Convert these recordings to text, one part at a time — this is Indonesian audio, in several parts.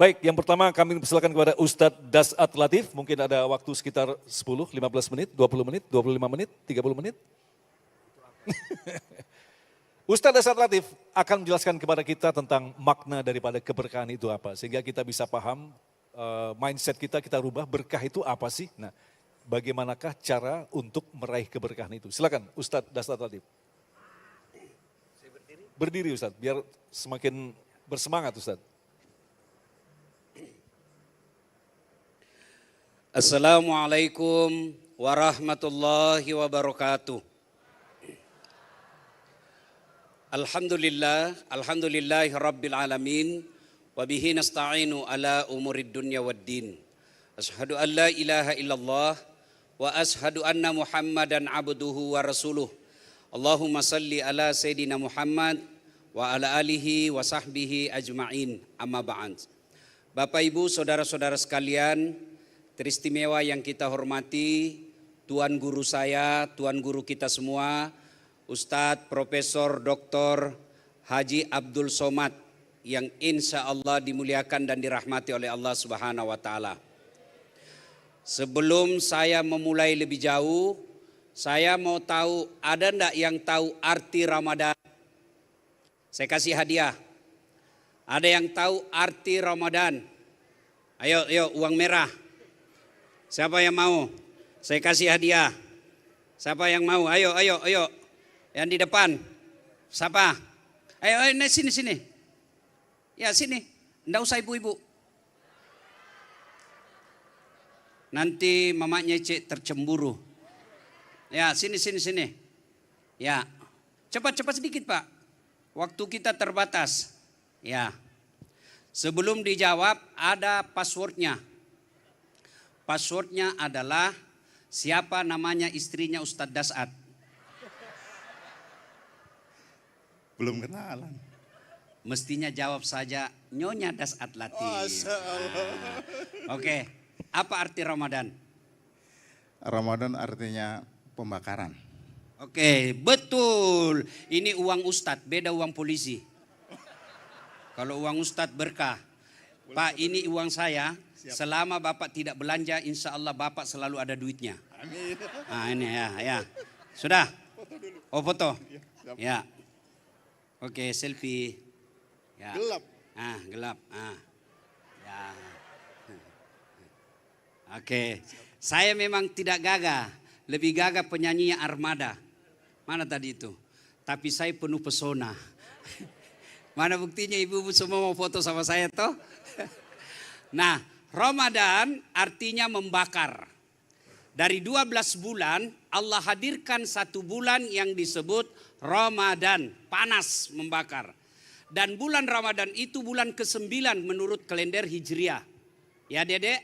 Baik, yang pertama kami persilakan kepada Ustadz Dasat Latif. Mungkin ada waktu sekitar 10, 15 menit, 20 menit, 25 menit, 30 menit. Ustadz Dasat Latif akan menjelaskan kepada kita tentang makna daripada keberkahan itu apa. Sehingga kita bisa paham mindset kita rubah, berkah itu apa sih. Nah, bagaimanakah cara untuk meraih keberkahan itu. Silakan Ustadz Dasat Latif. Berdiri Ustadz, biar semakin bersemangat Ustadz. Assalamualaikum warahmatullahi wabarakatuh. Alhamdulillahi rabbil alamin. Wabihi nasta'inu ala umurid dunya waddin. Ashhadu an la ilaha illallah. Wa ashhadu anna muhammadan abduhu wa rasuluh. Allahumma salli ala sayyidina Muhammad. Wa ala alihi wa sahbihi ajma'in. Amma ba'd. Bapak ibu saudara-saudara sekalian, teristimewa yang kita hormati, Tuan Guru saya, Tuan Guru kita semua, Ustadz Profesor Dr. Haji Abdul Somad, yang insya Allah dimuliakan dan dirahmati oleh Allah Subhanahu wa Ta'ala. Sebelum saya memulai lebih jauh, saya mau tahu, ada enggak yang tahu arti Ramadan? Saya kasih hadiah. Ada yang tahu arti Ramadan? Ayo, uang merah. Siapa yang mau? Saya kasih hadiah. Siapa yang mau? Ayo. Yang di depan. Siapa? Ayo, sini. Ya, sini. Enggak usah ibu-ibu. Nanti mamanya Cik tercemburu. Ya, sini. Ya. Cepat sedikit, Pak. Waktu kita terbatas. Ya. Sebelum dijawab, ada passwordnya. Passwordnya adalah siapa namanya istrinya Ustadz Dasat. Belum kenalan. Mestinya jawab saja Nyonya Dasat Latif. Oke, apa arti Ramadan? Ramadan artinya pembakaran. Oke, betul. Ini uang Ustadz, beda uang polisi. Kalau uang Ustadz berkah. Pak, ini uang saya. Selama Bapak tidak belanja, insya Allah Bapak selalu ada duitnya. Amin. Nah ini ya. Sudah? Foto dulu. Oh foto? Ya. Ya. Oke, selfie. Ya. Gelap. Gelap. Ya. Oke. Saya memang tidak gagah. Lebih gagah penyanyinya Armada. Mana tadi itu? Tapi saya penuh pesona. Mana buktinya ibu-ibu semua mau foto sama saya toh? Nah, Ramadan artinya membakar. Dari 12 bulan Allah hadirkan satu bulan yang disebut Ramadan, panas membakar. Dan bulan Ramadan itu bulan ke-9 menurut kalender Hijriah. Ya Dedek,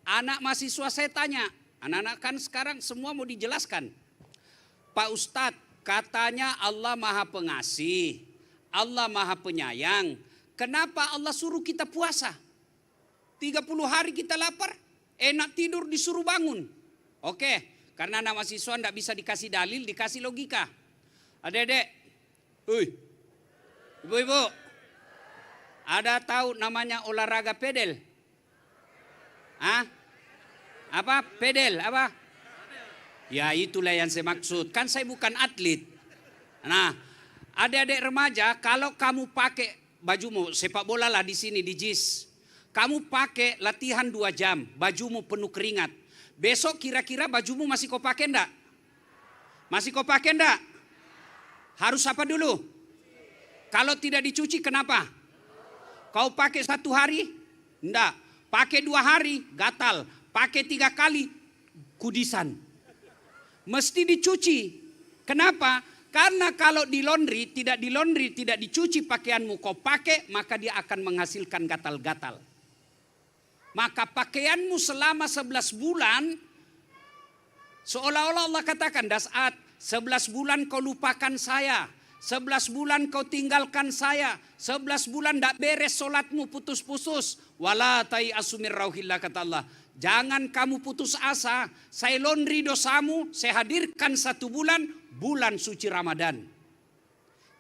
anak mahasiswa saya tanya, anak-anak kan sekarang semua mau dijelaskan. Pak Ustadz, katanya Allah Maha Pengasih, Allah Maha Penyayang. Kenapa Allah suruh kita puasa? 30 hari kita lapar, enak tidur disuruh bangun. Oke, karena anak mahasiswa enggak bisa dikasih dalil, dikasih logika. Adek-adek, ibu-ibu, ada tahu namanya olahraga pedel? Apa? Pedel, apa? Ya itulah yang saya maksud, kan saya bukan atlet. Nah, adik-adik remaja, kalau kamu pakai bajumu sepak bola lah di sini di JIS. Kamu pakai latihan 2 jam, bajumu penuh keringat. Besok kira-kira bajumu masih kau pakai enggak? Masih kau pakai enggak? Harus apa dulu? Kalau tidak dicuci kenapa? Kau pakai 1 hari? Enggak. Pakai 2 hari? Gatal. Pakai 3 kali? Kudisan. Mesti dicuci. Kenapa? Karena kalau di laundry, tidak dicuci pakaianmu, kau pakai, maka dia akan menghasilkan gatal-gatal. Maka pakaianmu selama 11 bulan, seolah-olah Allah katakan, Dasat, 11 bulan kau lupakan saya, 11 bulan kau tinggalkan saya, 11 bulan tidak beres solatmu, putus-putus. Wala tai'asu min rauhillah, kata Allah. Jangan kamu putus asa, saya laundry dosamu, saya hadirkan 1 bulan, bulan suci Ramadan.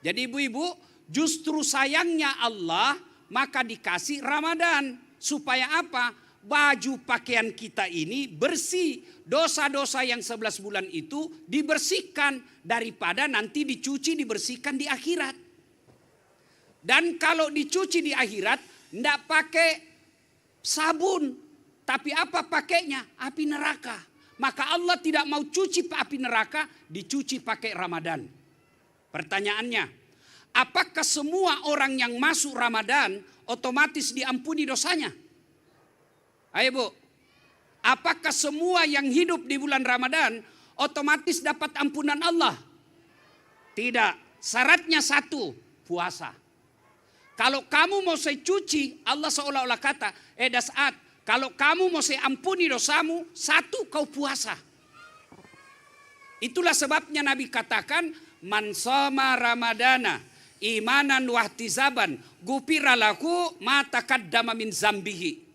Jadi ibu-ibu, justru sayangnya Allah, maka dikasih Ramadan. Supaya apa? Baju pakaian kita ini bersih. Dosa-dosa yang 11 bulan itu dibersihkan daripada nanti dicuci dibersihkan di akhirat. Dan kalau dicuci di akhirat tidak pakai sabun. Tapi apa pakainya? Api neraka. Maka Allah tidak mau cuci api neraka, dicuci pakai Ramadan. Pertanyaannya, apakah semua orang yang masuk Ramadan otomatis diampuni dosanya? Ayo Bu, apakah semua yang hidup di bulan Ramadan otomatis dapat ampunan Allah? Tidak, syaratnya satu, puasa. Kalau kamu mau saya cuci, Allah seolah-olah kata, Das'ad, kalau kamu mau saya ampuni dosamu, satu kau puasa. Itulah sebabnya Nabi katakan, man shoma ramadana imanan wahtizaban gufira lahu ma taqaddama min zambihi.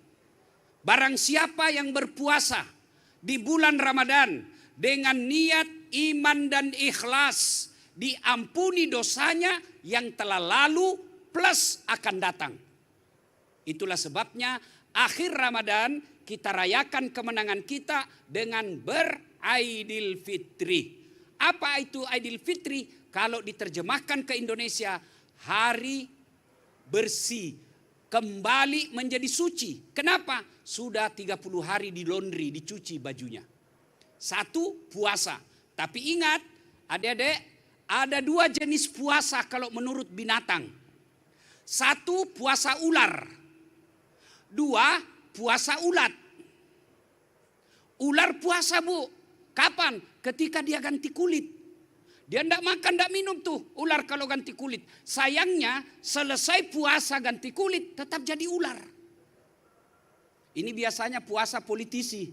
Barang siapa yang berpuasa di bulan Ramadan dengan niat iman dan ikhlas, diampuni dosanya yang telah lalu plus akan datang. Itulah sebabnya akhir Ramadan kita rayakan kemenangan kita dengan beraidil fitri. Apa itu Aidil Fitri? Kalau diterjemahkan ke Indonesia, hari bersih, kembali menjadi suci. Kenapa? Sudah 30 hari di laundry, dicuci bajunya. Satu, puasa. Tapi ingat, adik-adik, ada dua jenis puasa kalau menurut binatang. Satu, puasa ular. Dua, puasa ulat. Ular puasa Bu. Kapan? Ketika dia ganti kulit. Dia tidak makan, tidak minum tuh ular kalau ganti kulit. Sayangnya selesai puasa ganti kulit tetap jadi ular. Ini biasanya puasa politisi.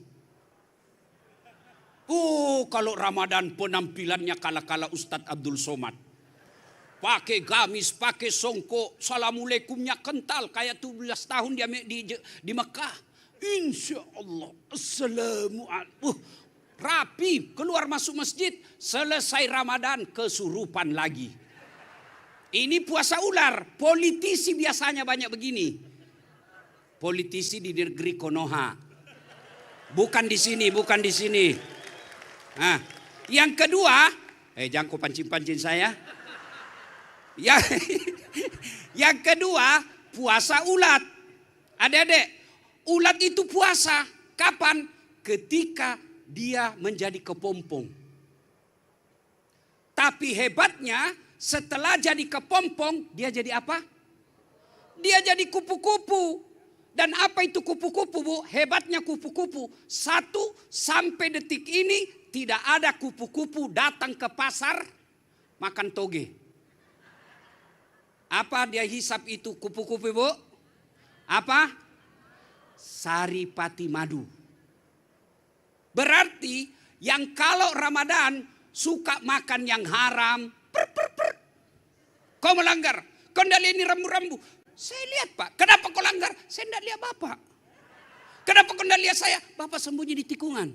Kalau Ramadan penampilannya kala-kala Ustadz Abdul Somad. Pakai gamis, pakai songkok, assalamualaikumnya kental. Kayak 17 tahun dia di Mekah. Insya Allah. Assalamualaikum. Rapi, keluar masuk masjid. Selesai Ramadan, kesurupan lagi. Ini puasa ular. Politisi biasanya banyak begini. Politisi di negeri Konoha. Bukan di sini, bukan di sini. Nah, yang kedua, jangan kau pancing-pancing saya. Yang kedua, puasa ulat. Adik-adik, ulat itu puasa. Kapan? Ketika dia menjadi kepompong. Tapi hebatnya, setelah jadi kepompong, dia jadi apa? Dia jadi kupu-kupu. Dan apa itu kupu-kupu Bu? Hebatnya kupu-kupu. 1 sampai detik ini tidak ada kupu-kupu datang ke pasar makan toge. Apa dia hisap itu kupu-kupu Bu? Apa? Saripati madu. Berarti yang kalau Ramadan suka makan yang haram. Kau melanggar. Kau tidak lihat ini rambu-rambu. Saya lihat Pak. Kenapa kau langgar? Saya tidak lihat Bapak. Kenapa kau tidak lihat saya? Bapak sembunyi di tikungan.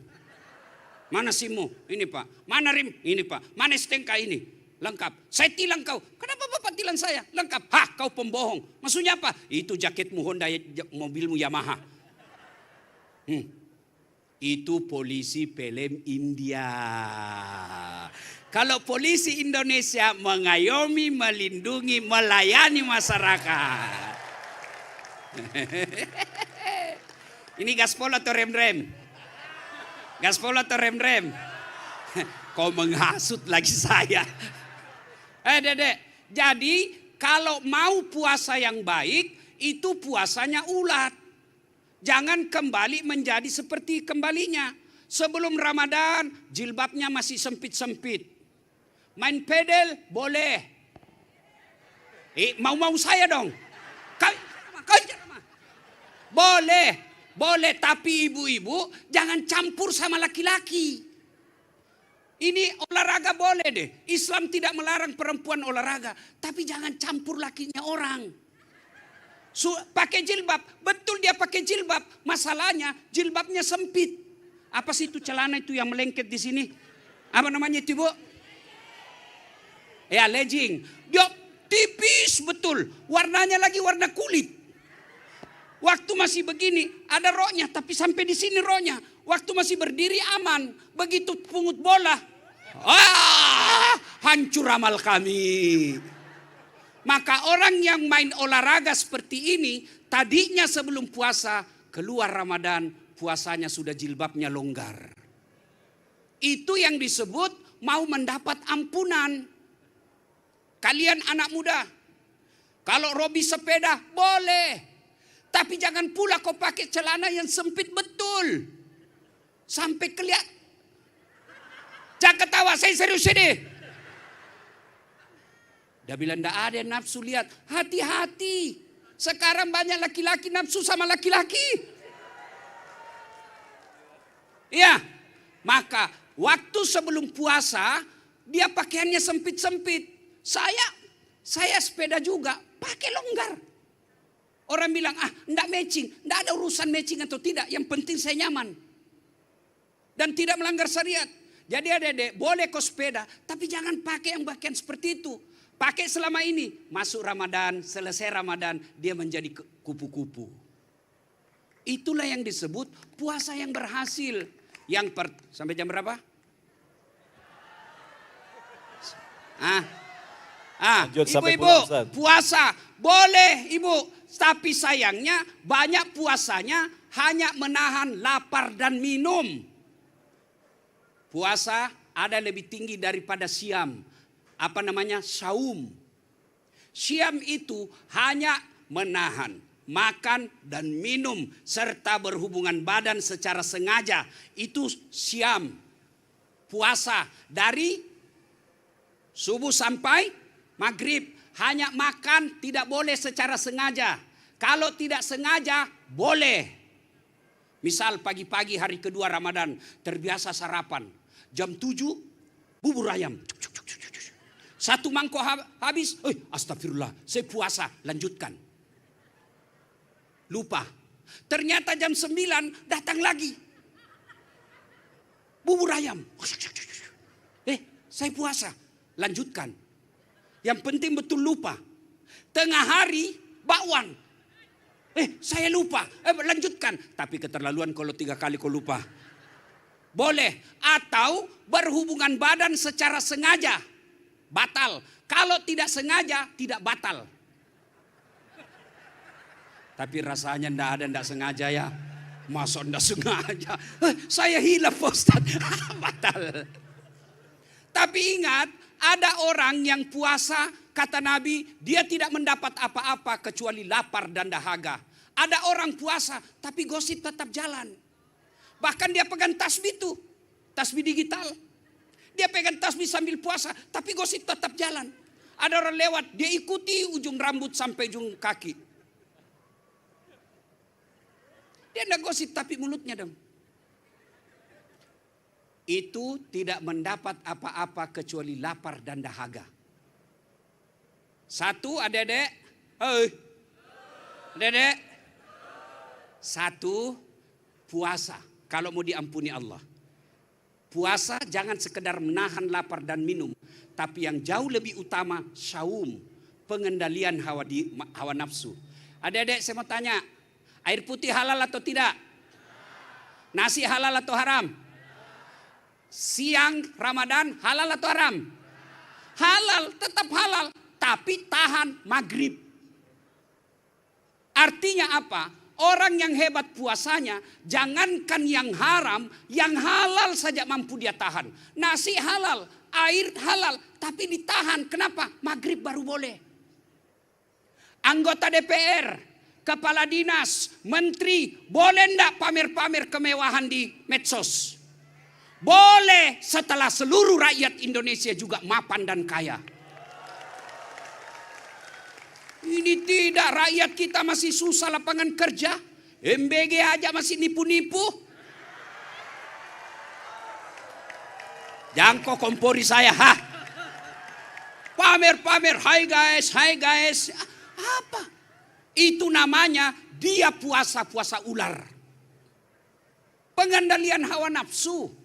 Mana SIM-mu? Ini Pak. Mana rim? Ini Pak. Mana stengka ini? Lengkap. Saya tilang kau. Kenapa Bapak tilang saya? Lengkap. Hah, kau pembohong. Maksudnya apa? Itu jaketmu Honda, mobilmu Yamaha. Itu polisi film India. Kalau polisi Indonesia mengayomi, melindungi, melayani masyarakat. Ini gaspol atau rem-rem? Gaspol atau rem-rem? Kau menghasut lagi saya. Dedek, jadi kalau mau puasa yang baik, itu puasanya ulat. Jangan kembali menjadi seperti kembalinya. Sebelum Ramadan, jilbabnya masih sempit-sempit. Main pedal boleh. Mau saya dong. Boleh, boleh. Tapi ibu-ibu jangan campur sama laki-laki. Ini olahraga boleh deh. Islam tidak melarang perempuan olahraga. Tapi jangan campur lakinya orang. Pakai jilbab. Betul dia pakai jilbab. Masalahnya jilbabnya sempit. Apa sih itu celana itu yang melengket di sini? Apa namanya itu Bu? Ya legging. Dia tipis betul. Warnanya lagi warna kulit. Waktu masih begini ada rohnya, tapi sampai di sini rohnya. Waktu masih berdiri aman, begitu pungut bola, hancur amal kami. Maka orang yang main olahraga seperti ini, tadinya sebelum puasa, keluar Ramadan, puasanya sudah jilbabnya longgar. Itu yang disebut mau mendapat ampunan. Kalian anak muda, kalau Robi sepeda boleh. Tapi jangan pula kau pakai celana yang sempit betul. Sampai kelihatan. Jangan ketawa, saya serius ini. Dia bilang tidak ada nafsu, lihat. Hati-hati. Sekarang banyak laki-laki nafsu sama laki-laki. Ya, maka waktu sebelum puasa, dia pakaiannya sempit-sempit. Saya sepeda juga, pakai longgar. Orang bilang, enggak matching. Enggak ada urusan matching atau tidak. Yang penting saya nyaman. Dan tidak melanggar syariat. Jadi adik-adik, boleh kau sepeda. Tapi jangan pakai yang bagian seperti itu. Pakai selama ini. Masuk Ramadan, selesai Ramadan, dia menjadi kupu-kupu. Itulah yang disebut puasa yang berhasil. Sampai jam berapa? Lanjut sampai Ibu-ibu, pulang, Ustaz. puasa boleh ibu. Tapi sayangnya banyak puasanya hanya menahan lapar dan minum. Puasa ada lebih tinggi daripada siam. Apa namanya? Saum. Siam itu hanya menahan makan dan minum serta berhubungan badan secara sengaja. Itu siam. Puasa dari subuh sampai maghrib. Hanya makan tidak boleh secara sengaja. Kalau tidak sengaja boleh. Misal pagi-pagi hari kedua Ramadan terbiasa sarapan. Jam 7 bubur ayam. Satu mangkok habis. Astagfirullah, saya puasa, lanjutkan. Lupa. Ternyata jam 9 datang lagi. Bubur ayam. Saya puasa, lanjutkan. Yang penting betul lupa. Tengah hari bakwan. Saya lupa. Lanjutkan. Tapi keterlaluan kalau 3 kali kau lupa. Boleh. Atau berhubungan badan secara sengaja. Batal. Kalau tidak sengaja, tidak batal. Tapi rasanya tidak sengaja ya. Masa tidak sengaja. Saya hilaf Ustaz. Batal. Tapi ingat, ada orang yang puasa, kata Nabi, dia tidak mendapat apa-apa kecuali lapar dan dahaga. Ada orang puasa, tapi gosip tetap jalan. Bahkan dia pegang tasbih itu, tasbih digital. Dia pegang tasbih sambil puasa, tapi gosip tetap jalan. Ada orang lewat, dia ikuti ujung rambut sampai ujung kaki. Dia tidak gosip, tapi mulutnya dong. Itu tidak mendapat apa-apa kecuali lapar dan dahaga. Satu, adik-adik. Adik-adik. Satu, puasa. Kalau mau diampuni Allah. Puasa jangan sekedar menahan lapar dan minum. Tapi yang jauh lebih utama, syaum. Pengendalian hawa nafsu. Adik-adik, saya mau tanya. Air putih halal atau tidak? Nasi halal atau haram? Siang Ramadan halal atau haram? Halal, tetap halal. Tapi tahan maghrib. Artinya apa? Orang yang hebat puasanya, jangankan yang haram, yang halal saja mampu dia tahan. Nasi halal, air halal, tapi ditahan. Kenapa? Maghrib baru boleh. Anggota DPR, kepala dinas, menteri, boleh enggak pamer-pamer kemewahan di medsos? Boleh setelah seluruh rakyat Indonesia juga mapan dan kaya. Ini tidak, rakyat kita masih susah lapangan kerja. MBG aja masih nipu-nipu. Jangko kompori saya, pamer-pamer, hai guys. Apa? Itu namanya dia puasa ular. Pengendalian hawa nafsu.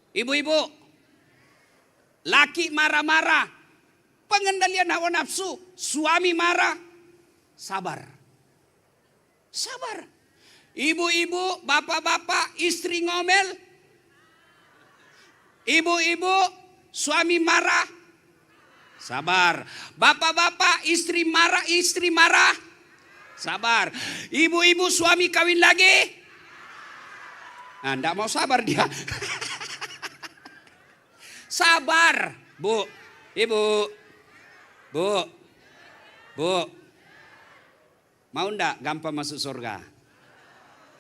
Ibu-ibu, laki marah-marah, pengendalian hawa nafsu. Suami marah, sabar. Sabar. Ibu-ibu, bapak-bapak, istri ngomel. Ibu-ibu, suami marah. Sabar. Bapak-bapak, istri marah. Sabar. Ibu-ibu, suami kawin lagi. Nah, enggak mau sabar dia. Sabar, Bu. Ibu. Bu. Mau enggak gampang masuk surga?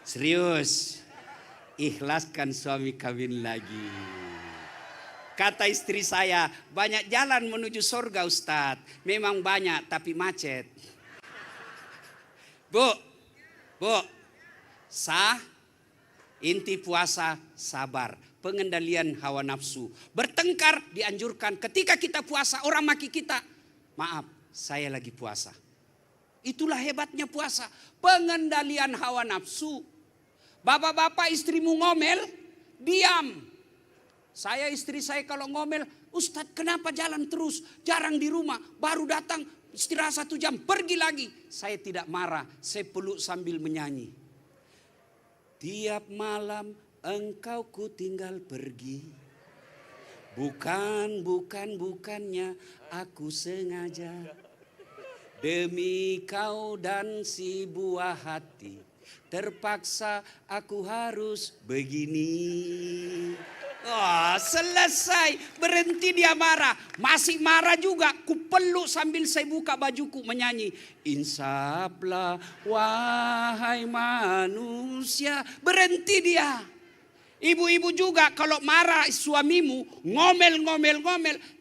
Serius. Ikhlaskan suami kawin lagi. Kata istri saya, banyak jalan menuju surga Ustadz. Memang banyak tapi macet. Bu. Inti puasa sabar, pengendalian hawa nafsu. Bertengkar dianjurkan. Ketika kita puasa, orang maki kita, maaf, saya lagi puasa. Itulah hebatnya puasa, pengendalian hawa nafsu. Bapak-bapak istrimu ngomel, diam. Istri saya kalau ngomel, Ustadz kenapa jalan terus? Jarang di rumah, baru datang istirahat 1 jam, pergi lagi. Saya tidak marah, saya peluk sambil menyanyi. Tiap malam engkau ku tinggal pergi. Bukannya aku sengaja. Demi kau dan si buah hati. Terpaksa aku harus begini. Oh, selesai. Berhenti dia marah. Masih marah juga. Ku peluk sambil saya buka bajuku menyanyi. Insaplah wahai manusia. Berhenti dia. Ibu-ibu juga kalau marah suamimu ngomel.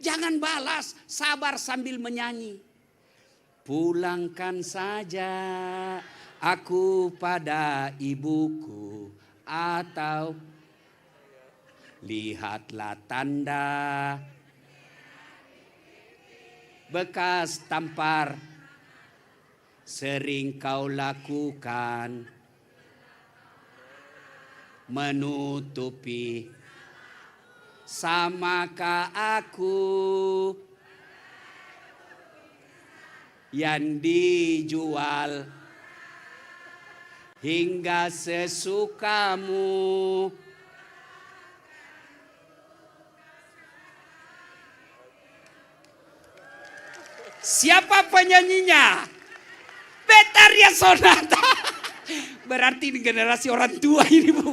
Jangan balas. Sabar sambil menyanyi. Pulangkan saja aku pada ibuku. Atau lihatlah tanda bekas tampar sering kau lakukan menutupi. Samakah aku yang dijual hingga sesukamu? Siapa penyanyinya? Betharia Sonata. Berarti ini generasi orang tua ini, Bu.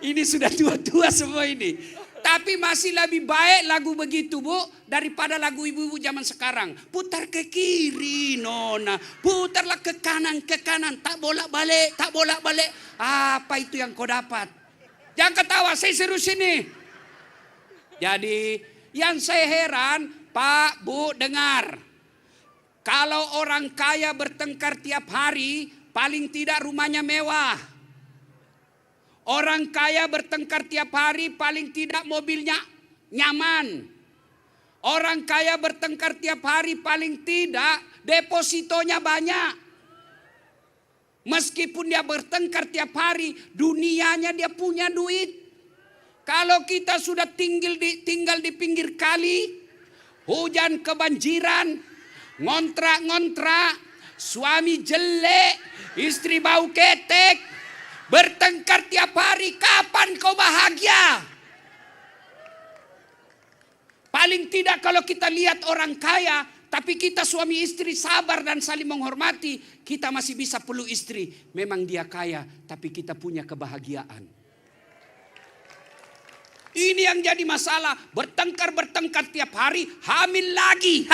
Ini sudah tua-tua semua ini. Tapi masih lebih baik lagu begitu, Bu, daripada lagu ibu-ibu zaman sekarang. Putar ke kiri, Nona. Putarlah ke kanan. Tak bolak-balik. Apa itu yang kau dapat? Jangan ketawa, saya serius ini. Jadi, yang saya heran, Pak, Bu, dengar. Kalau orang kaya bertengkar tiap hari, paling tidak rumahnya mewah. Orang kaya bertengkar tiap hari, paling tidak mobilnya nyaman. Orang kaya bertengkar tiap hari, paling tidak depositonya banyak. Meskipun dia bertengkar tiap hari, dunianya dia punya duit. Kalau kita sudah tinggal di pinggir kali, hujan kebanjiran, ngontrak, suami jelek, istri bau ketek, bertengkar tiap hari, kapan kau bahagia? Paling tidak kalau kita lihat orang kaya, tapi kita suami istri sabar dan saling menghormati, kita masih bisa peluk istri. Memang dia kaya, tapi kita punya kebahagiaan. Ini yang jadi masalah, bertengkar tiap hari, hamil lagi.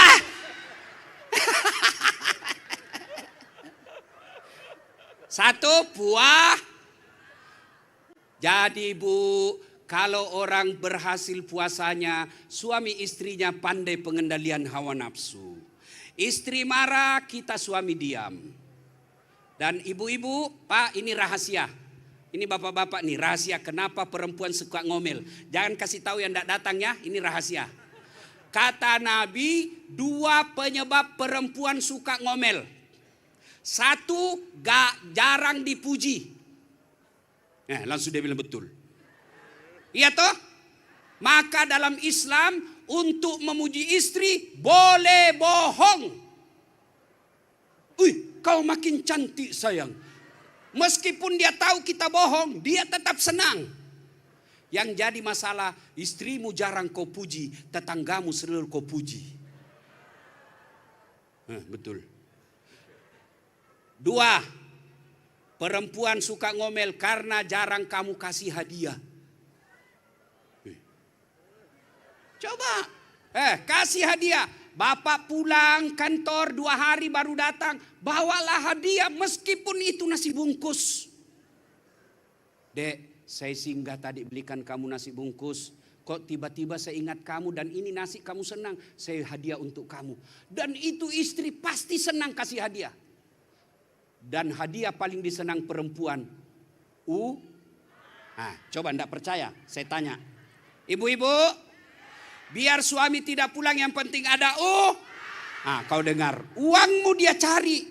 Satu buah. Jadi, Bu, kalau orang berhasil puasanya, suami istrinya pandai pengendalian hawa nafsu. Istri marah, kita suami diam. Dan ibu-ibu, Pak, ini rahasia. Ini bapak-bapak nih, rahasia kenapa perempuan suka ngomel. Jangan kasih tahu yang tidak datang ya, ini rahasia. Kata Nabi, 2 penyebab perempuan suka ngomel. 1, jarang dipuji. Langsung dia bilang betul. Iya toh? Maka dalam Islam untuk memuji istri boleh bohong. Kau makin cantik sayang. Meskipun dia tahu kita bohong, dia tetap senang. Yang jadi masalah, istrimu jarang kau puji, tetanggamu selalu kau puji. Betul. 2, perempuan suka ngomel karena jarang kamu kasih hadiah. Coba, kasih hadiah. Bapak pulang kantor 2 hari baru datang, bawalah hadiah meskipun itu nasi bungkus. Dek, saya singgah tadi belikan kamu nasi bungkus. Kok tiba-tiba saya ingat kamu dan ini nasi kamu senang, saya hadiah untuk kamu. Dan itu istri pasti senang kasih hadiah. Dan hadiah paling disenang perempuan. Coba enggak percaya, saya tanya. Ibu-ibu, biar suami tidak pulang yang penting ada kau dengar. Uangmu dia cari.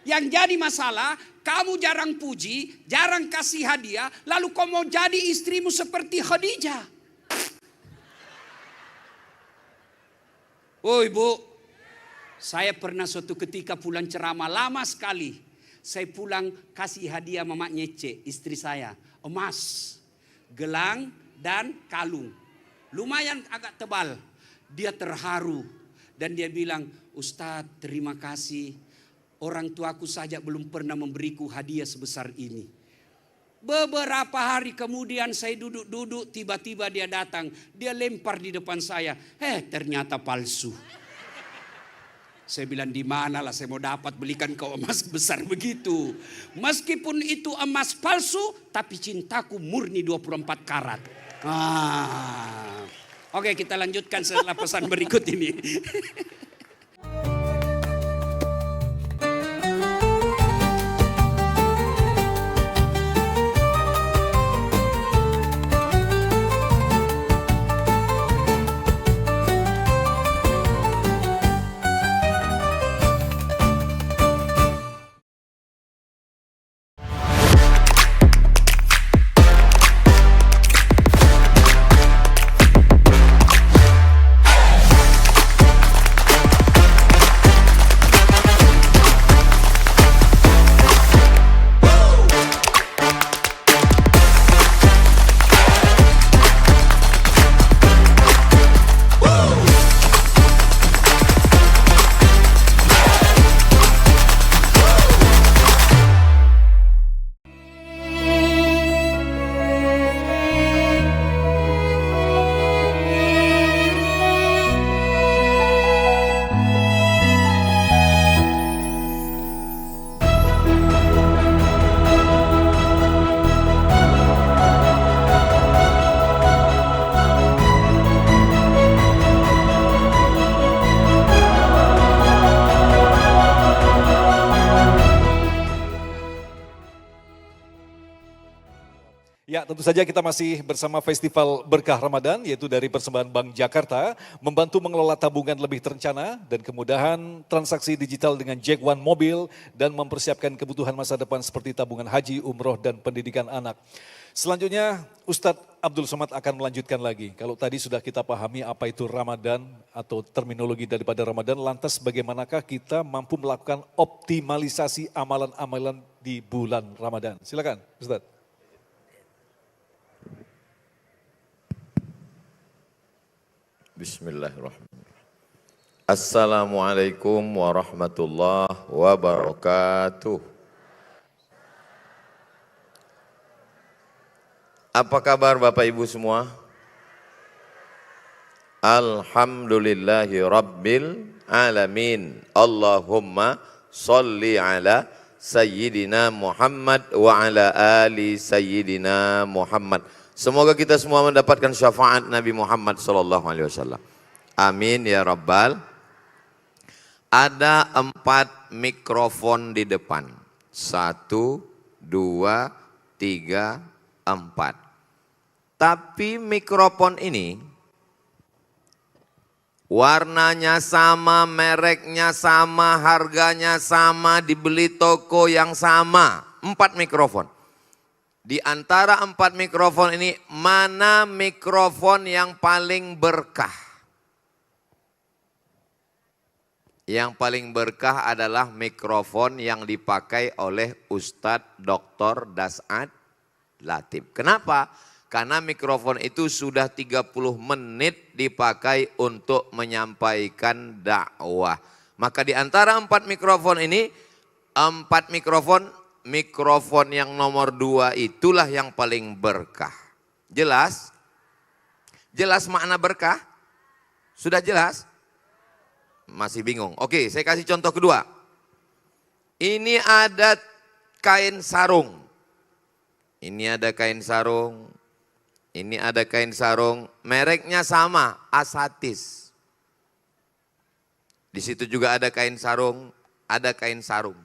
Yang jadi masalah, kamu jarang puji, jarang kasih hadiah, lalu kau mau jadi istrimu seperti Khadijah. Oh ibu, saya pernah suatu ketika pulang ceramah lama sekali. Saya pulang kasih hadiah Mama Nyece, istri saya. Emas, gelang dan kalung. Lumayan agak tebal. Dia terharu. Dan dia bilang, Ustadz terima kasih. Orang tuaku saja belum pernah memberiku hadiah sebesar ini. Beberapa hari kemudian saya duduk-duduk, tiba-tiba dia datang. Dia lempar di depan saya. Ternyata palsu. Saya bilang, di manalah saya mau dapat belikan kau emas besar begitu. Meskipun itu emas palsu, tapi cintaku murni 24 karat. Oke, kita lanjutkan setelah pesan berikut ini. Ya, tentu saja kita masih bersama Festival Berkah Ramadan, yaitu dari persembahan Bank Jakarta, membantu mengelola tabungan lebih terencana dan kemudahan transaksi digital dengan Jack One Mobil dan mempersiapkan kebutuhan masa depan seperti tabungan haji, umroh, dan pendidikan anak. Selanjutnya, Ustadz Abdul Somad akan melanjutkan lagi. Kalau tadi sudah kita pahami apa itu Ramadan atau terminologi daripada Ramadan, lantas bagaimanakah kita mampu melakukan optimalisasi amalan-amalan di bulan Ramadan? Silakan, Ustadz. Bismillahirrahmanirrahim. Assalamualaikum warahmatullahi wabarakatuh. Apa kabar Bapak Ibu semua? Alhamdulillahi rabbil alamin. Allahumma salli ala Sayyidina Muhammad wa ala ali Sayyidina Muhammad. Semoga kita semua mendapatkan syafaat Nabi Muhammad SAW. Amin ya Rabbal. Ada 4 mikrofon di depan. 1, 2, 3, 4. Tapi mikrofon ini warnanya sama, mereknya sama, harganya sama, dibeli toko yang sama. 4 mikrofon. Di antara 4 mikrofon ini, mana mikrofon yang paling berkah? Yang paling berkah adalah mikrofon yang dipakai oleh Ustadz Dr. Das'ad Latif. Kenapa? Karena mikrofon itu sudah 30 menit dipakai untuk menyampaikan dakwah. Maka di antara 4 mikrofon ini, 4 mikrofon yang nomor 2 itulah yang paling berkah. Jelas? Jelas makna berkah? Sudah jelas? Masih bingung. Oke, saya kasih contoh kedua. Ini ada kain sarung. Ini ada kain sarung. Ini ada kain sarung. Mereknya sama, Asatis. Di situ juga ada kain sarung, ada kain sarung.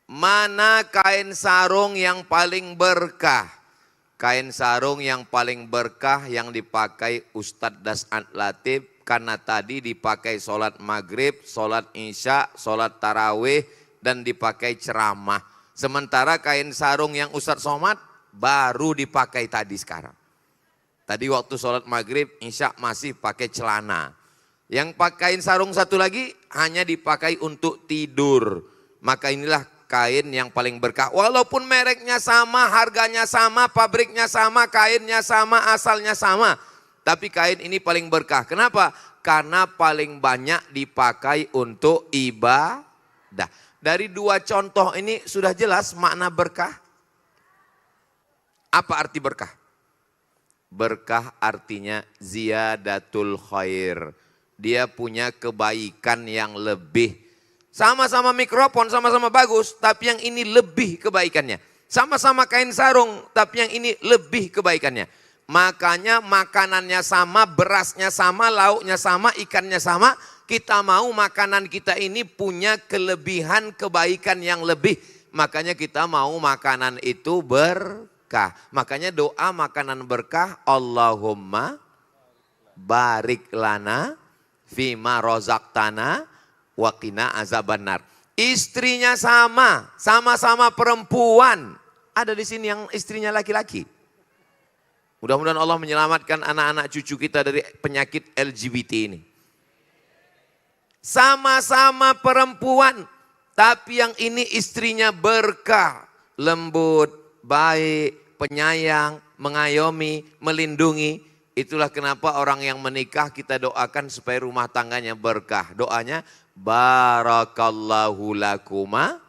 Mana kain sarung yang paling berkah? Kain sarung yang paling berkah yang dipakai Ustadz Das'ad Latif. Karena tadi dipakai sholat maghrib, sholat isya, sholat tarawih, dan dipakai ceramah. Sementara kain sarung yang Ustadz Somad baru dipakai tadi sekarang. Tadi waktu sholat maghrib, isya masih pakai celana. Yang kain sarung satu lagi hanya dipakai untuk tidur. Maka inilah kain yang paling berkah. Walaupun mereknya sama, harganya sama, pabriknya sama, kainnya sama, asalnya sama. Tapi kain ini paling berkah. Kenapa? Karena paling banyak dipakai untuk ibadah. Dari 2 contoh ini sudah jelas makna berkah. Apa arti berkah? Berkah artinya ziyadatul khair. Dia punya kebaikan yang lebih. Sama-sama mikrofon, sama-sama bagus, tapi yang ini lebih kebaikannya. Sama-sama kain sarung, tapi yang ini lebih kebaikannya. Makanya makanannya sama, berasnya sama, lauknya sama, ikannya sama. Kita mau makanan kita ini punya kelebihan kebaikan yang lebih. Makanya kita mau makanan itu berkah. Makanya doa makanan berkah, Allahumma barik lana fima rozaqtana wa qina azabannar. Istrinya sama, sama-sama perempuan. Ada di sini yang istrinya laki-laki. Mudah-mudahan Allah menyelamatkan anak-anak cucu kita dari penyakit LGBT ini. Sama-sama perempuan, tapi yang ini istrinya berkah, lembut, baik, penyayang, mengayomi, melindungi. Itulah kenapa orang yang menikah kita doakan supaya rumah tangganya berkah. Doanya, barakallahu lakuma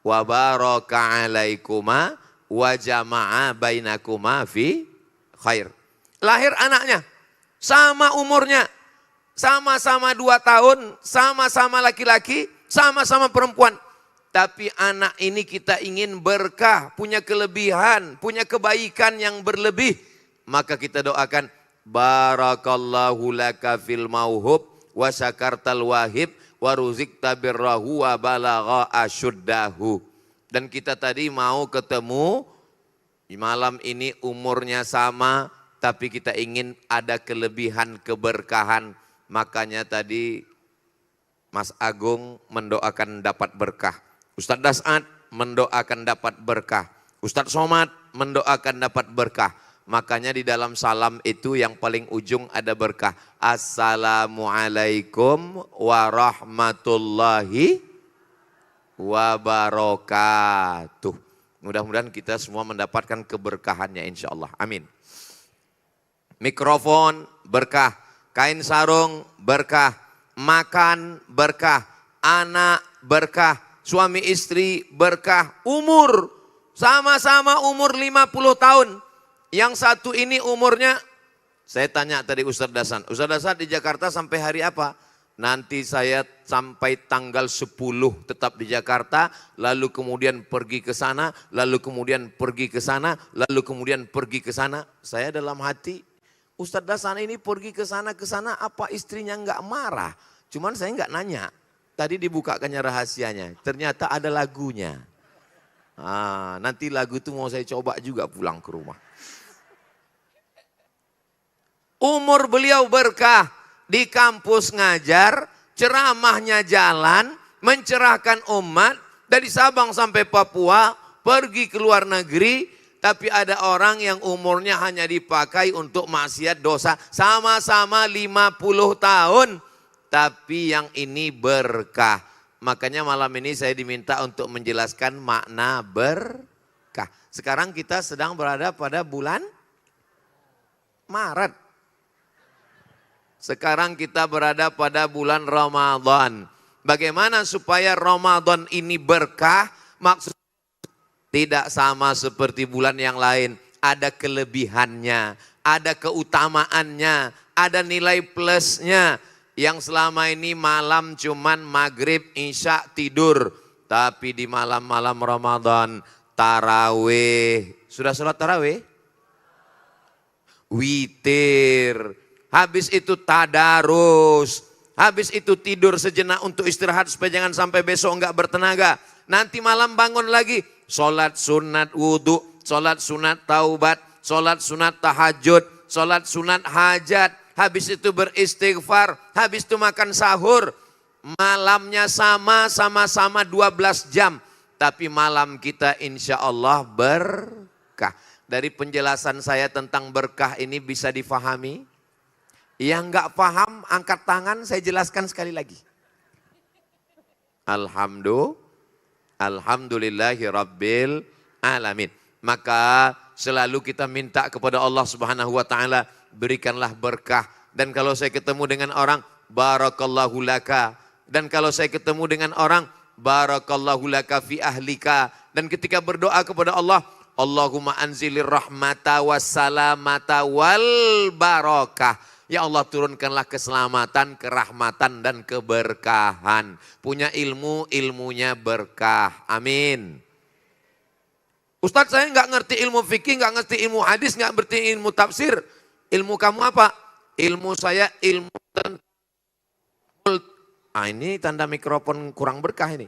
wa baraka alaikuma wa jama'a bainakuma fi khair. Lahir anaknya, sama umurnya, sama-sama 2 tahun, sama-sama laki-laki, sama-sama perempuan. Tapi anak ini kita ingin berkah, punya kelebihan, punya kebaikan yang berlebih. Maka kita doakan, barakallahu laka fil mauhub, wa syakartal wahib, wa ruzikta birrahu, wa balagha asyuddahu. Dan kita tadi mau ketemu, di malam ini umurnya sama, tapi kita ingin ada kelebihan keberkahan. Makanya tadi Mas Agung mendoakan dapat berkah. Ustadz Das'ad mendoakan dapat berkah. Ustadz Somad mendoakan dapat berkah. Makanya di dalam salam itu yang paling ujung ada berkah. Assalamualaikum warahmatullahi wabarakatuh. Mudah-mudahan kita semua mendapatkan keberkahannya insya Allah. Amin. Mikrofon berkah, kain sarung berkah, makan berkah, anak berkah, suami istri berkah, umur sama-sama umur 50 tahun. Yang satu ini umurnya, saya tanya tadi Ustadz Dasan, Ustadz Dasan di Jakarta sampai hari apa? Nanti saya sampai tanggal 10 tetap di Jakarta, lalu kemudian pergi ke sana, lalu kemudian pergi ke sana, lalu kemudian pergi ke sana. Saya dalam hati, Ustadz Dasan ini pergi ke sana apa istrinya enggak marah? Cuman saya enggak nanya. Tadi dibukakannya rahasianya, ternyata ada lagunya. Nanti lagu itu mau saya coba juga pulang ke rumah. Umur beliau berkah. Di kampus ngajar, ceramahnya jalan, mencerahkan umat, dari Sabang sampai Papua, pergi ke luar negeri, tapi ada orang yang umurnya hanya dipakai untuk maksiat dosa, sama-sama 50 tahun. tapi yang ini berkah. Makanya malam ini saya diminta untuk menjelaskan makna berkah. Sekarang kita sedang berada pada bulan Maret. Sekarang kita berada pada bulan Ramadan. Bagaimana supaya Ramadan ini berkah? Maksud tidak sama seperti bulan yang lain. Ada kelebihannya, ada keutamaannya, ada nilai plusnya. Yang selama ini malam cuman maghrib, isya, tidur. Tapi di malam-malam Ramadan, tarawih. Sudah sholat tarawih? Witir. Habis itu tadarus. Habis itu tidur sejenak untuk istirahat supaya jangan sampai besok enggak bertenaga. Nanti malam bangun lagi. Sholat sunat wudhu, sholat sunat taubat, sholat sunat tahajud, sholat sunat hajat. Habis itu beristighfar, habis itu makan sahur. Malamnya sama-sama 12 jam. Tapi malam kita insya Allah berkah. Dari penjelasan saya tentang berkah ini bisa difahami? Yang enggak paham angkat tangan, saya jelaskan sekali lagi. Alhamdulillahi Rabbil Alamin. Maka selalu kita minta kepada Allah Subhanahu wa Ta'ala, berikanlah berkah. Dan kalau saya ketemu dengan orang, barakallahu laka. Dan kalau saya ketemu dengan orang, barakallahu laka fi ahlika. Dan ketika berdoa kepada Allah, Allahumma anzilir rahmata wassalamata wal barakah. Ya Allah, turunkanlah keselamatan, kerahmatan dan keberkahan. Punya ilmu, ilmunya berkah. Amin. Ustadz, saya nggak ngerti ilmu fikih, nggak ngerti ilmu hadis, nggak ngerti ilmu tafsir. Ilmu kamu apa? Ilmu saya ilmu ini tanda mikrofon kurang berkah ini.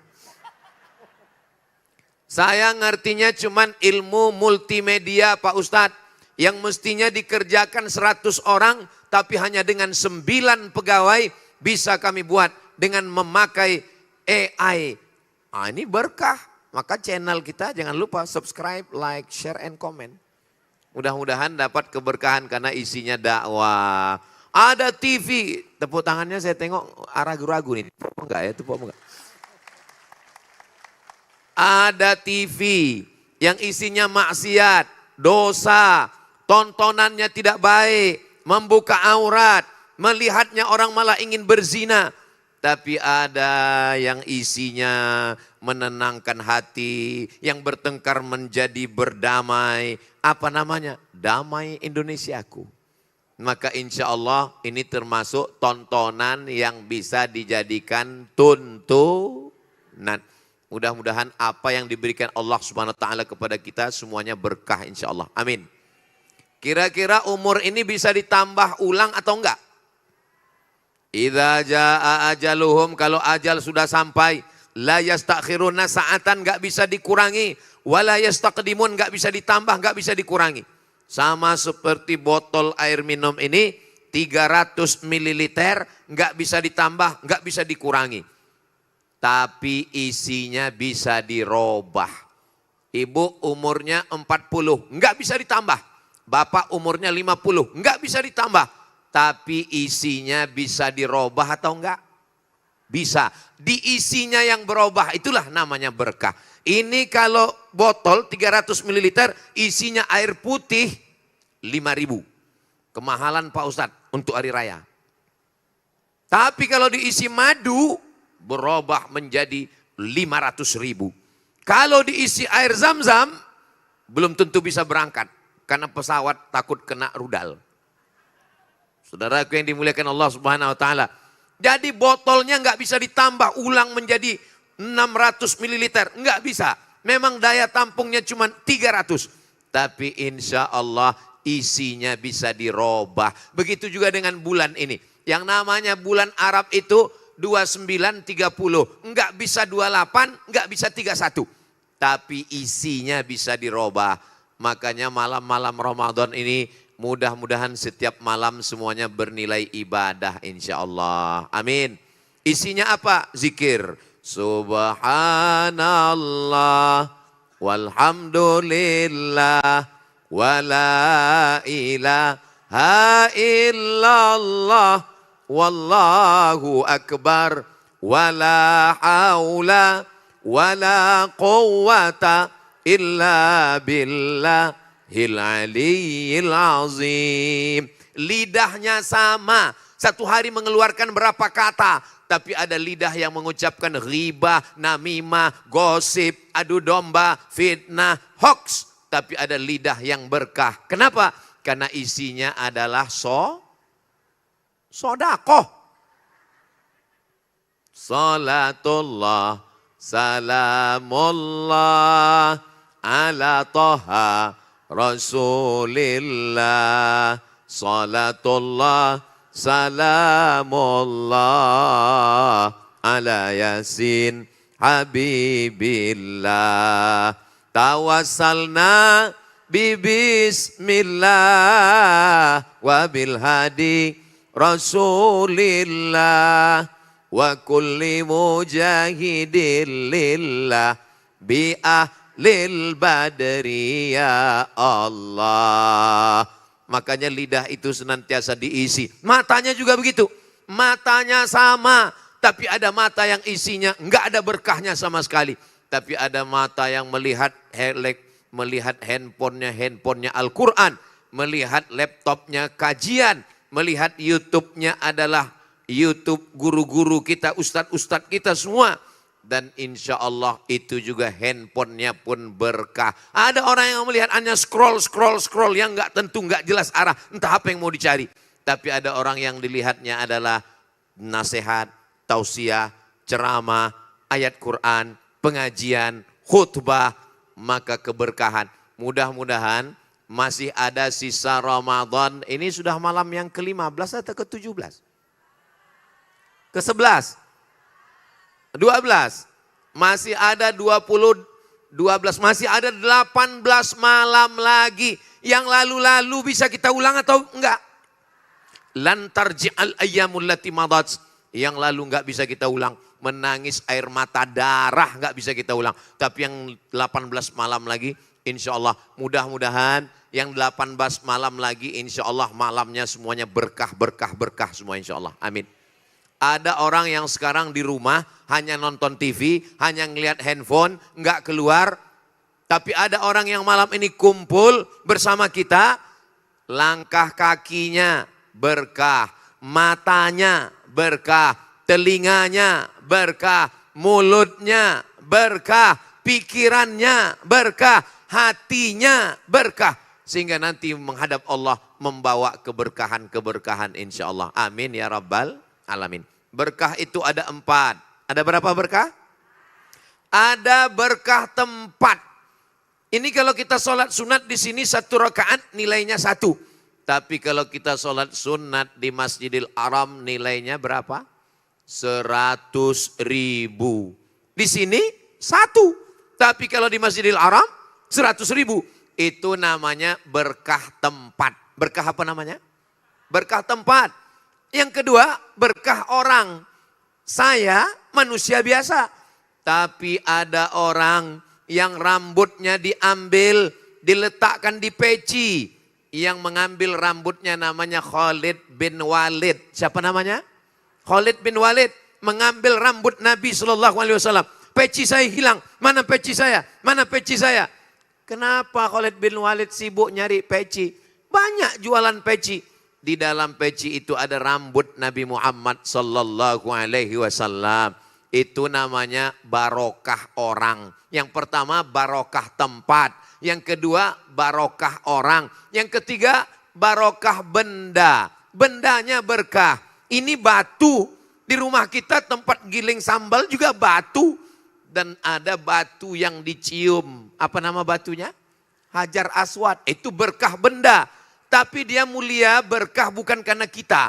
Saya ngertinya cuman ilmu multimedia Pak Ustadz. Yang mestinya dikerjakan 100 orang, tapi hanya dengan 9 pegawai bisa kami buat dengan memakai AI. Ini berkah. Maka channel kita jangan lupa subscribe, like, share, and comment. Mudah-mudahan dapat keberkahan karena isinya dakwah. Ada TV, tepuk tangannya saya tengok ragu-ragu nih. Tepuk enggak ya, tepuk enggak. Ada TV yang isinya maksiat, dosa, tontonannya tidak baik, membuka aurat, melihatnya orang malah ingin berzina. Tapi ada yang isinya menenangkan hati, yang bertengkar menjadi berdamai. Apa namanya? Damai Indonesiaku. Maka insya Allah ini termasuk tontonan yang bisa dijadikan tuntunan. Mudah-mudahan apa yang diberikan Allah Subhanahu wa Ta'ala kepada kita semuanya berkah insya Allah. Amin. Kira-kira umur ini bisa ditambah ulang atau enggak? Idza jaa ajaluhum, kalau ajal sudah sampai, la yastakhiruna sa'atan, enggak bisa dikurangi, wala yastaqdimun, enggak bisa ditambah, enggak bisa dikurangi. Sama seperti botol air minum ini 300 ml, enggak bisa ditambah, enggak bisa dikurangi. Tapi isinya bisa dirobah. Ibu umurnya 40, enggak bisa ditambah. Bapak umurnya 50, enggak bisa ditambah. Tapi isinya bisa dirobah atau enggak? Bisa. Diisinya yang berubah, itulah namanya berkah. Ini kalau botol 300 ml isinya air putih 5.000. Kemahalan Pak Ustadz untuk hari raya. Tapi kalau diisi madu berubah menjadi 500.000. Kalau diisi air zam-zam belum tentu bisa berangkat. Karena pesawat takut kena rudal. Saudaraku yang dimuliakan Allah Subhanahu wa Ta'ala. Jadi botolnya nggak bisa ditambah ulang menjadi 600 ml. Nggak bisa. Memang daya tampungnya cuma 300. Tapi insya Allah isinya bisa dirobah. Begitu juga dengan bulan ini. Yang namanya bulan Arab itu 29, 30. Nggak bisa 28, nggak bisa 31. Tapi isinya bisa dirobah. Makanya malam-malam Ramadan ini mudah-mudahan setiap malam semuanya bernilai ibadah insya Allah. Amin. Isinya apa? Zikir. Subhanallah walhamdulillah wala ilaha illallah wallahu akbar, wala haula wala quwwata illa billahil aliyyil azim. Lidahnya sama, satu hari mengeluarkan berapa kata, tapi ada lidah yang mengucapkan ghibah, namimah, gosip, adu domba, fitnah, hoax. Tapi ada lidah yang berkah. Kenapa? Karena isinya adalah sodakoh. Salatullah, salamullah, ala toha rasulillah. Salatullah, salamullah, ala yasin habibillah. Tawassalna bismillah wa bil hadi rasulillah wa kulli mujahidin lillah bi ahlil badri ya Allah. Makanya lidah itu senantiasa diisi. Matanya juga begitu. Matanya sama, tapi ada mata yang isinya enggak ada berkahnya sama sekali. Tapi ada mata yang melihat handphonenya Al-Quran, melihat laptopnya kajian, melihat YouTube-nya adalah YouTube guru-guru kita, ustadz-ustadz kita semua. Dan insya Allah itu juga handphonenya pun berkah. Ada orang yang melihat hanya scroll yang nggak tentu, nggak jelas arah, entah apa yang mau dicari. Tapi ada orang yang dilihatnya adalah nasihat, tausiah, ceramah, ayat Quran, pengajian, khutbah, maka keberkahan. Mudah-mudahan masih ada sisa Ramadan. Ini sudah malam yang ke-15 atau ke-17? Ke-11? 12? Masih ada 12, masih ada 18 malam lagi. Yang lalu-lalu bisa kita ulang atau enggak? Lantar ji'al ayyamul lati madat. Yang lalu enggak bisa kita ulang. Menangis air mata darah nggak bisa kita ulang. Tapi yang 18 malam lagi insya Allah, mudah-mudahan yang 18 malam lagi insya Allah malamnya semuanya berkah semua insya Allah. Amin. Ada orang yang sekarang di rumah hanya nonton TV, hanya ngelihat handphone, nggak keluar. Tapi ada orang yang malam ini kumpul bersama kita, langkah kakinya berkah, matanya berkah, telinganya berkah, mulutnya berkah, pikirannya berkah, hatinya berkah. Sehingga nanti menghadap Allah membawa keberkahan-keberkahan insya Allah. Amin ya Rabbal Alamin. Berkah itu ada 4. Ada berapa berkah? Ada berkah tempat. Ini kalau kita sholat sunat di sini 1 rakaat nilainya 1. Tapi kalau kita sholat sunat di Masjidil Haram nilainya berapa? 100.000. Di sini 1. Tapi kalau di Masjidil Haram 100.000. Itu namanya berkah tempat. Berkah apa namanya? Berkah tempat. Yang kedua berkah orang. Saya manusia biasa. Tapi ada orang yang rambutnya diambil, diletakkan di peci. Yang mengambil rambutnya namanya Khalid bin Walid. Siapa namanya? Khalid bin Walid mengambil rambut Nabi SAW. Peci saya hilang. Mana peci saya? Mana peci saya? Kenapa Khalid bin Walid sibuk nyari peci? Banyak jualan peci. Di dalam peci itu ada rambut Nabi Muhammad SAW. Itu namanya barokah orang. Yang pertama barokah tempat. Yang kedua barokah orang. Yang ketiga barokah benda. Bendanya berkah. Ini batu. Di rumah kita tempat giling sambal juga batu. Dan ada batu yang dicium. Apa nama batunya? Hajar Aswad. Itu berkah benda. Tapi dia mulia berkah bukan karena kita.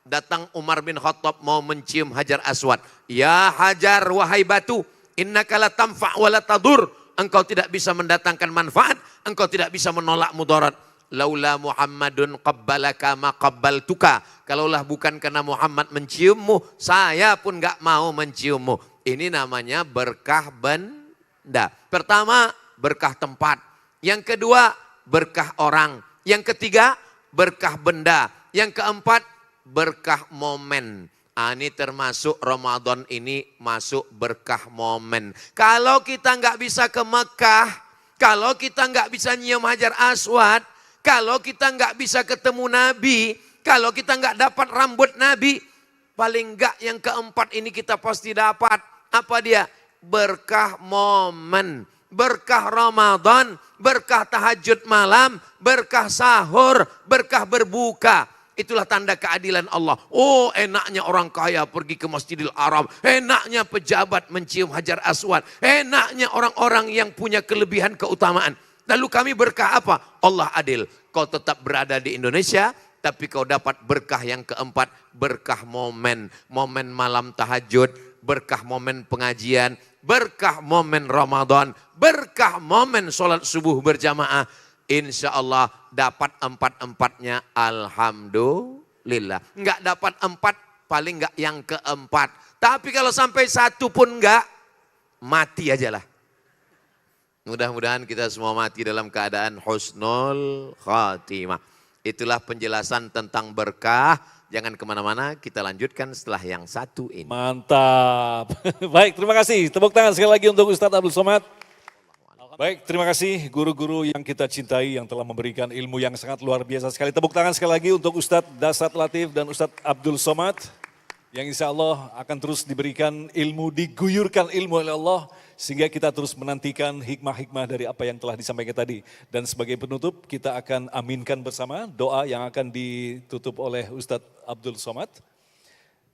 Datang Umar bin Khattab mau mencium Hajar Aswad. Ya Hajar wahai batu. Innaka la tamfa' wa la tadur. Engkau tidak bisa mendatangkan manfaat. Engkau tidak bisa menolak mudarat. Laula Muhammadun qabbalaka ma qabbaltuka. Kalaulah bukan karena Muhammad menciummu, saya pun gak mau menciummu. Ini namanya berkah benda. Pertama, berkah tempat. Yang kedua, berkah orang. Yang ketiga, berkah benda. Yang keempat, berkah momen. Ini termasuk Ramadan ini masuk berkah momen. Kalau kita nggak bisa ke Mekah, kalau kita nggak bisa nyium Hajar Aswad, kalau kita nggak bisa ketemu Nabi, kalau kita nggak dapat rambut Nabi, paling nggak yang keempat ini kita pasti dapat. Apa dia? Berkah momen, berkah Ramadan, berkah tahajud malam, berkah sahur, berkah berbuka. Itulah tanda keadilan Allah. Oh, enaknya orang kaya pergi ke Masjidil Haram, enaknya pejabat mencium Hajar Aswad, enaknya orang-orang yang punya kelebihan keutamaan. Lalu kami berkah apa? Allah adil. Kau tetap berada di Indonesia, tapi kau dapat berkah yang keempat, berkah momen. Momen malam tahajud, berkah momen pengajian, berkah momen Ramadan, berkah momen sholat subuh berjamaah. Insya Allah dapat empat-empatnya, alhamdulillah. Enggak dapat empat, paling enggak yang keempat. Tapi kalau sampai satu pun enggak, mati aja lah. Mudah-mudahan kita semua mati dalam keadaan husnul khatimah. Itulah penjelasan tentang berkah. Jangan kemana-mana, kita lanjutkan setelah yang satu ini. Mantap. Baik, terima kasih. Tepuk tangan sekali lagi untuk Ustadz Abdul Somad. Baik, terima kasih guru-guru yang kita cintai yang telah memberikan ilmu yang sangat luar biasa sekali. Tepuk tangan sekali lagi untuk Ustadz Dasat Latif dan Ustadz Abdul Somad. Yang insya Allah akan terus diberikan ilmu, diguyurkan ilmu oleh Allah. Sehingga kita terus menantikan hikmah-hikmah dari apa yang telah disampaikan tadi. Dan sebagai penutup kita akan aminkan bersama doa yang akan ditutup oleh Ustadz Abdul Somad.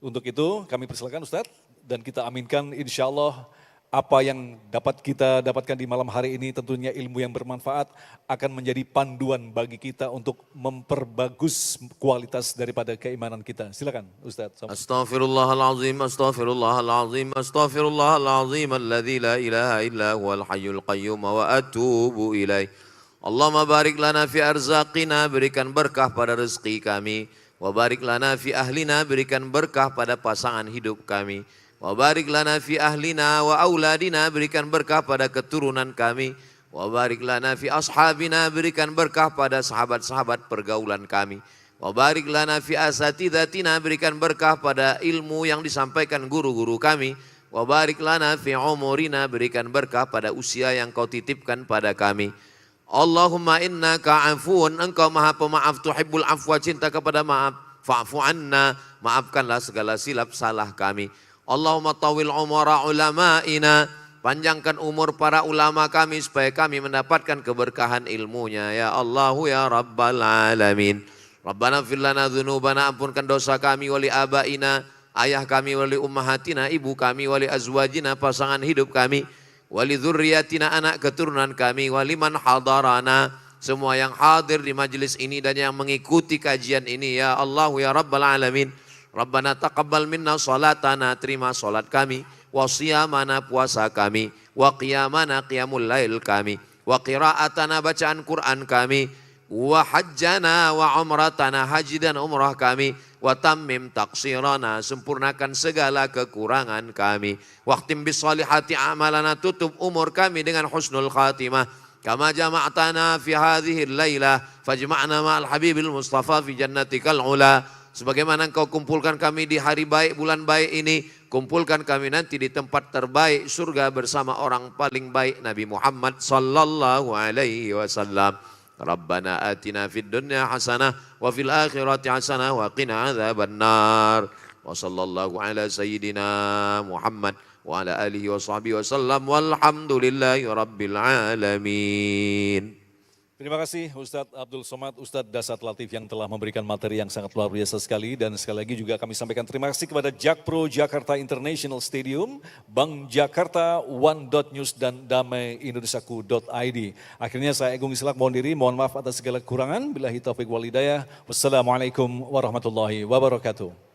Untuk itu kami persilakan Ustadz dan kita aminkan insya Allah apa yang dapat kita dapatkan di malam hari ini tentunya ilmu yang bermanfaat akan menjadi panduan bagi kita untuk memperbagus kualitas daripada keimanan kita. Silakan Ustadz. Astaghfirullahalazim, astaghfirullahalazim, astaghfirullahalazim, alladzi la ilaha illa huwal hayyul qayyum wa atubu ilaih. Allahumma barik lana fi arzaqina, berikan berkah pada rezeki kami. Wa barik lana fi ahlina, berikan berkah pada pasangan hidup kami. Wa barik lana fi ahlina wa auladina, berikan berkah pada keturunan kami. Wa barik lana fi ashabina, berikan berkah pada sahabat-sahabat pergaulan kami. Wa barik lana fi asatidatina, berikan berkah pada ilmu yang disampaikan guru-guru kami. Wa barik lana fi umurina, berikan berkah pada usia yang kau titipkan pada kami. Allahumma innaka afuun, engkau maha pemaaf, tuhibbul afwa, cinta kepada maaf. Fa'fu anna, maafkanlah segala silap salah kami. Allahumma tawil umara ulama'ina, panjangkan umur para ulama kami supaya kami mendapatkan keberkahan ilmunya. Ya Allahu ya Rabbal Alamin. Rabbana fir lana dzunubana, ampunkan dosa kami, wali abaina, ayah kami, wali ummahatina, ibu kami, wali azwajina, pasangan hidup kami, wali dzurriyyatina, anak keturunan kami, wali man hadarana, semua yang hadir di majelis ini dan yang mengikuti kajian ini. Ya Allahu ya Rabbal Alamin. Rabbana taqabbal minna salatana, terima salat kami, wa siyamana, puasa kami, wa qiyamana, qiyamul lail kami, wa qira'atana, bacaan Quran kami, wa hajjana wa umratana, haji dan umrah kami, wa tammim taqsirana, sempurnakan segala kekurangan kami, waqtim bis salihati amalana, tutup umur kami dengan husnul khatimah. Kama jama'tana fi hadhihi al-lailah fajma'na ma'al habibil mustafa fi jannatikal ula. Sebagaimana engkau kumpulkan kami di hari baik, bulan baik ini, kumpulkan kami nanti di tempat terbaik surga bersama orang paling baik Nabi Muhammad sallallahu alaihi wasallam. Rabbana atina fid dunya hasanah wa fil akhirati hasanah wa qina adzabannar. Wa sallallahu ala sayyidina Muhammad wa ala alihi wa sahbihi wasallam walhamdulillahi rabbil alamin. Terima kasih Ustadz Abdul Somad, Ustadz Dasat Latif yang telah memberikan materi yang sangat luar biasa sekali. Dan sekali lagi juga kami sampaikan terima kasih kepada Jakpro Jakarta International Stadium, Bank Jakarta, One.News dan damaiindonesiaku.id. Akhirnya saya Agung Islak mohon diri, mohon maaf atas segala kekurangan. Billahi taufiq wal hidayah. Wassalamualaikum warahmatullahi wabarakatuh.